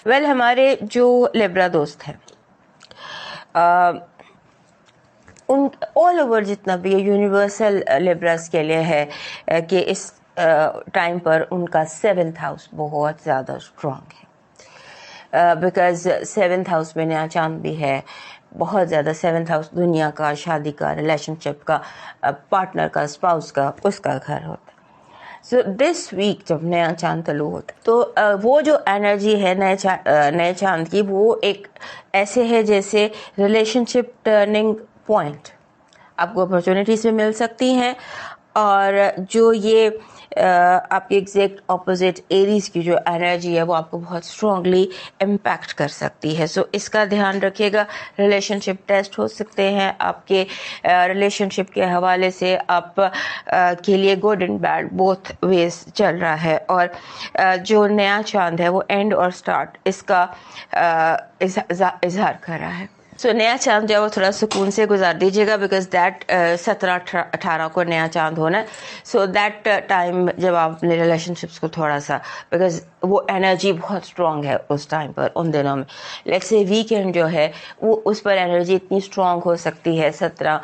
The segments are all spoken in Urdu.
ویل ہمارے جو لیبرا دوست ہیں ان آل اوور جتنا بھی یونیورسل لیبرس کے لیے ہے کہ اس ٹائم پر ان کا 7th ہاؤس بہت زیادہ اسٹرانگ ہے، بیکاز 7th ہاؤس میں نیا چاند بھی ہے بہت زیادہ. 7th ہاؤس دنیا کا، شادی کا، ریلیشن شپ کا، پارٹنر کا، اسپاؤس کا، اس کا گھر ہوتا ہے. سو دس ویک جب نیا چاند طلوع ہوتا ہے تو وہ جو انرجی ہے نئے چاند کی، وہ ایک ایسے ہے جیسے ریلیشن شپ ٹرننگ پوائنٹ. آپ کو اپرچونیٹیز بھی مل سکتی ہیں، اور جو یہ آپ کی ایگزیکٹ اپوزٹ ایریز کی جو انرجی ہے وہ آپ کو بہت اسٹرانگلی امپیکٹ کر سکتی ہے. سو اس کا دھیان رکھیے گا. ریلیشن شپ ٹیسٹ ہو سکتے ہیں آپ کے، ریلیشن شپ کے حوالے سے آپ کے لیے good and bad both ways چل رہا ہے. اور جو نیا چاند ہے وہ اینڈ اور اسٹارٹ اس کا اظہار کر رہا ہے. سو نیا چاند جو ہے وہ تھوڑا سکون سے گزار دیجیے گا، بیکاز دیٹ 17-18 کو نیا چاند ہونا ہے. سو دیٹ ٹائم جب آپ اپنے ریلیشن شپس کو تھوڑا سا، بیکاز وہ انرجی بہت اسٹرانگ ہے اس ٹائم پر، ان دنوں میں. لیٹس سے ویکینڈ جو ہے وہ اس پر انرجی اتنی اسٹرانگ ہو سکتی ہے 16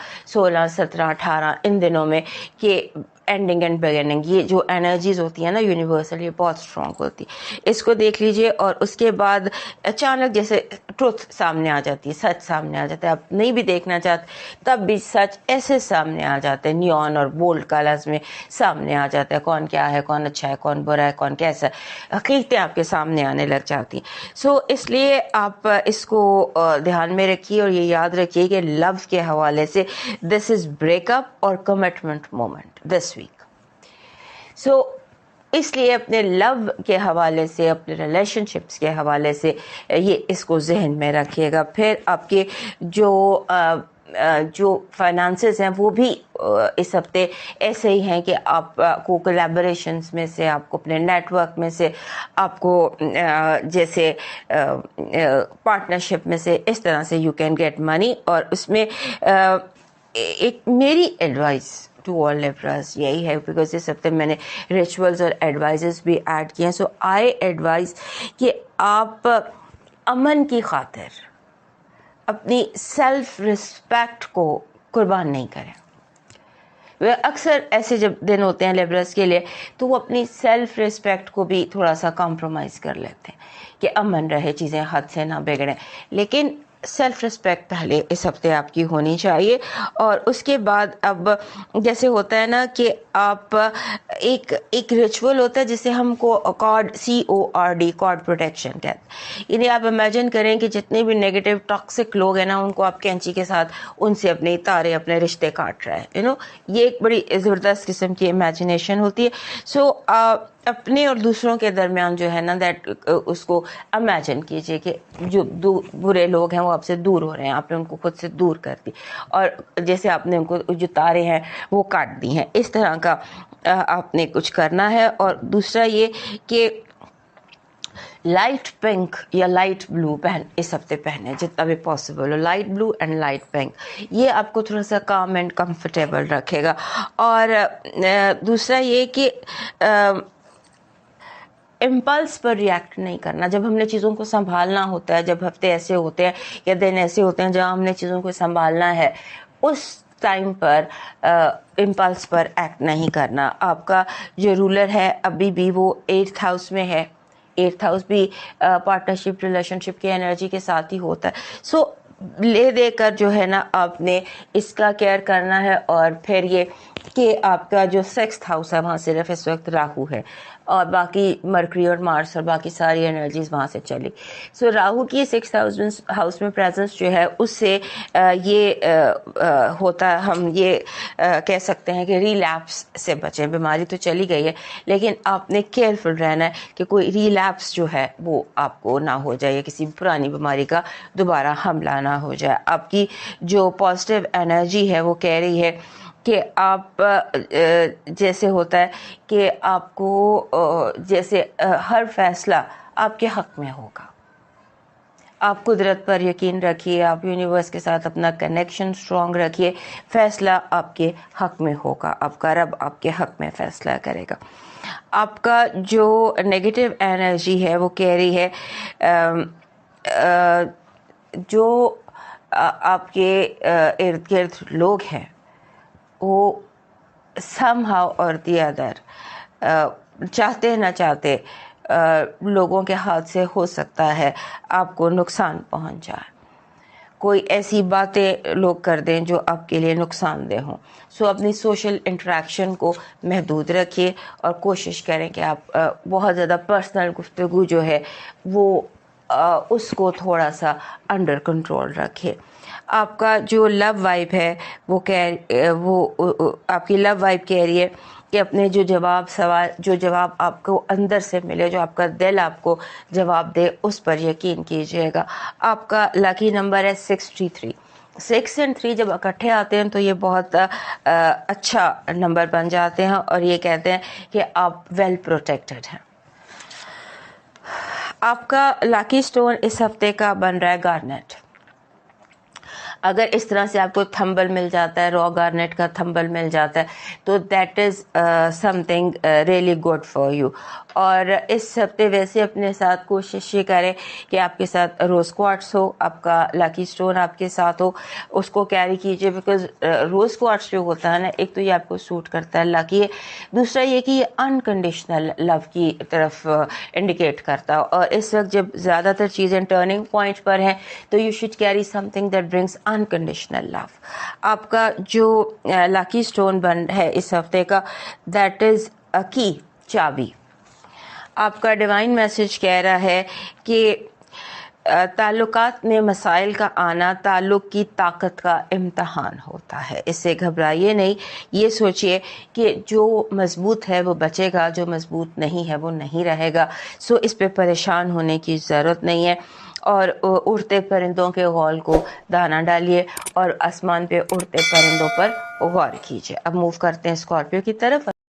17 18 ان دنوں میں، کہ اینڈنگ اینڈ بگننگ یہ جو انرجیز ہوتی ہیں نا یونیورسل، یہ بہت اسٹرانگ ہوتی. اس کو دیکھ لیجئے. اور اس کے بعد اچانک جیسے ٹروتھ سامنے آ جاتی ہے، سچ سامنے آ جاتا ہے. آپ نہیں بھی دیکھنا چاہتے تب بھی سچ ایسے سامنے آ جاتے ہیں، نیون اور بولڈ کلرز میں سامنے آ جاتا ہے. کون کیا ہے، کون اچھا ہے، کون برا ہے، کون کیسا ہے، حقیقتیں آپ کے سامنے آنے لگ جاتی ہیں. سو اس لیے آپ اس کو دھیان میں رکھیے، اور یہ یاد رکھیے کہ لو کے حوالے سے دس از بریک اپ اور کمٹمنٹ مومنٹ دس ویک. سو اس لیے اپنے لو کے حوالے سے، اپنے ریلیشن شپس کے حوالے سے یہ اس کو ذہن میں رکھیے گا. پھر آپ کے جو فائنانسز ہیں وہ بھی اس ہفتے ایسے ہی ہیں کہ آپ کو کولیبوریشنز میں سے، آپ کو اپنے نیٹ ورک میں سے، آپ کو جیسے پارٹنرشپ میں سے، اس طرح سے یو کین گیٹ منی. اور اس میں ایک میری ایڈوائس ٹو آل لیبراز یہی ہے، بیکاز اس ہفتے میں نے ریچولز اور ایڈوائزز بھی ایڈ کیے ہیں. سو آئی ایڈوائز کہ آپ امن کی خاطر اپنی سیلف رسپیکٹ کو قربان نہیں کریں. اکثر ایسے جب دن ہوتے ہیں لیبرس کے لیے تو وہ اپنی سیلف رسپیکٹ کو بھی تھوڑا سا کمپرومائز کر لیتے ہیں کہ امن رہے، چیزیں حد سے نہ بگڑیں. لیکن سیلف رسپیکٹ پہلے اس ہفتے آپ کی ہونی چاہیے. اور اس کے بعد اب جیسے ہوتا ہے نا کہ آپ ایک ریچول ہوتا ہے جسے ہم کو کارڈ CORD کارڈ پروٹیکشن کہتے ہیں. یعنی آپ امیجن کریں کہ جتنے بھی نیگیٹو ٹاکسک لوگ ہیں نا، ان کو آپ کینچی کے ساتھ ان سے اپنے تارے، اپنے رشتے کاٹ رہے ہیں. یہ ایک بڑی زبردست قسم کی امیجنیشن ہوتی ہے. سو اپنے اور دوسروں کے درمیان جو ہے نا دیٹ اس کو امیجن کیجئے کہ جو برے لوگ ہیں وہ آپ سے دور ہو رہے ہیں، آپ نے ان کو خود سے دور کر دی، اور جیسے آپ نے ان کو جو تارے ہیں وہ کاٹ دی ہیں. اس طرح کا آپ نے کچھ کرنا ہے. اور دوسرا یہ کہ لائٹ پنک یا لائٹ بلو اس ہفتے پہنے جتنا بھی پاسبل ہو. Light blue and light pink یہ آپ کو تھوڑا سا کام اینڈ کمفرٹیبل رکھے گا. اور دوسرا یہ کہ امپلس پر ریئیکٹ نہیں کرنا. جب ہم نے چیزوں کو سنبھالنا ہوتا ہے، جب ہفتے ایسے ہوتے ہیں یا دن ایسے ہوتے ہیں جہاں ہم نے چیزوں کو سنبھالنا ہے، اس ٹائم پر امپلس پر ایکٹ نہیں کرنا. آپ کا جو رولر ہے ابھی بھی وہ 8th ہاؤس میں ہے. 8th ہاؤس بھی پارٹنرشپ ریلیشن شپ کی انرجی کے ساتھ ہی ہوتا ہے. سو لے دے کر جو ہے نا آپ نے اس کا کیئر کرنا ہے. اور پھر یہ کہ آپ کا جو 6th ہاؤس ہے وہاں صرف اس وقت راہو ہے، اور باقی مرکری اور مارس اور باقی ساری انرجیز وہاں سے چلی. سو راہو کی 6th ہاؤس میں پریزنس جو ہے اس سے یہ ہوتا ہے، ہم یہ کہہ سکتے ہیں کہ ریلیپس سے بچیں. بیماری تو چلی گئی ہے لیکن آپ نے کیئرفل رہنا ہے کہ کوئی ریلیپس جو ہے وہ آپ کو نہ ہو جائے، کسی پرانی بیماری کا دوبارہ حملہ نہ ہو جائے. آپ کی جو پازیٹیو انرجی ہے وہ کہہ رہی ہے کہ آپ جیسے ہوتا ہے کہ آپ کو جیسے ہر فیصلہ آپ کے حق میں ہوگا، آپ قدرت پر یقین رکھیے, آپ یونیورس کے ساتھ اپنا کنیکشن اسٹرانگ رکھیے, فیصلہ آپ کے حق میں ہوگا, آپ کا رب آپ کے حق میں فیصلہ کرے گا. آپ کا جو نیگیٹو انرجی ہے وہ کہہ رہی ہے جو آپ کے ارد گرد لوگ ہیں وہ سم ہاؤ اور دی ادر چاہتے نہ چاہتے لوگوں کے ہاتھ سے ہو سکتا ہے آپ کو نقصان پہنچ جائے, کوئی ایسی باتیں لوگ کر دیں جو آپ کے لیے نقصان دہ ہوں. سو اپنی سوشل انٹریکشن کو محدود رکھیے اور کوشش کریں کہ آپ بہت زیادہ پرسنل گفتگو جو ہے وہ اس کو تھوڑا سا انڈر کنٹرول رکھے. آپ کا جو لو وائب ہے وہ آپ کی لو وائب کہہ رہی ہے کہ اپنے جو جواب آپ کو اندر سے ملے, جو آپ کا دل آپ کو جواب دے, اس پر یقین کیجیے گا. آپ کا لکی نمبر ہے 63. 6 اور 3 جب اکٹھے آتے ہیں تو یہ بہت اچھا نمبر بن جاتے ہیں اور یہ کہتے ہیں کہ آپ ویل پروٹیکٹڈ ہیں. آپ کا لاکی سٹون اس ہفتے کا بن رہا ہے گارنیٹ. اگر اس طرح سے آپ کو تھمبل مل جاتا ہے, را گارنیٹ کا تھمبل مل جاتا ہے, تو that is some thing really good for you. اور اس ہفتے ویسے اپنے ساتھ کوشش یہ کریں کہ آپ کے ساتھ روز کوارٹز ہو, آپ کا لاکی سٹون آپ کے ساتھ ہو, اس کو کیری کیجیے. بیکاز روز کوارٹز جو ہوتا ہے نا, ایک تو یہ آپ کو سوٹ کرتا ہے, لاکی ہے. دوسرا یہ کہ یہ انکنڈیشنل لو کی طرف انڈیکیٹ کرتا ہے, اور اس وقت جب زیادہ تر چیزیں ٹرننگ پوائنٹ پر ہیں تو you should carry something that brings unconditional love. آپ کا جو لاکی سٹون بن ہے اس ہفتے کا, دیٹ از اے کی, چابی. آپ کا ڈیوائن میسج کہہ رہا ہے کہ تعلقات میں مسائل کا آنا تعلق کی طاقت کا امتحان ہوتا ہے, اس سے گھبرائیے نہیں. یہ سوچئے کہ جو مضبوط ہے وہ بچے گا, جو مضبوط نہیں ہے وہ نہیں رہے گا. سو اس پہ پریشان ہونے کی ضرورت نہیں ہے, اور اڑتے پرندوں کے غول کو دانہ ڈالیے اور آسمان پہ اڑتے پرندوں پر غور کیجیے. اب موو کرتے ہیں اسکارپیو کی طرف.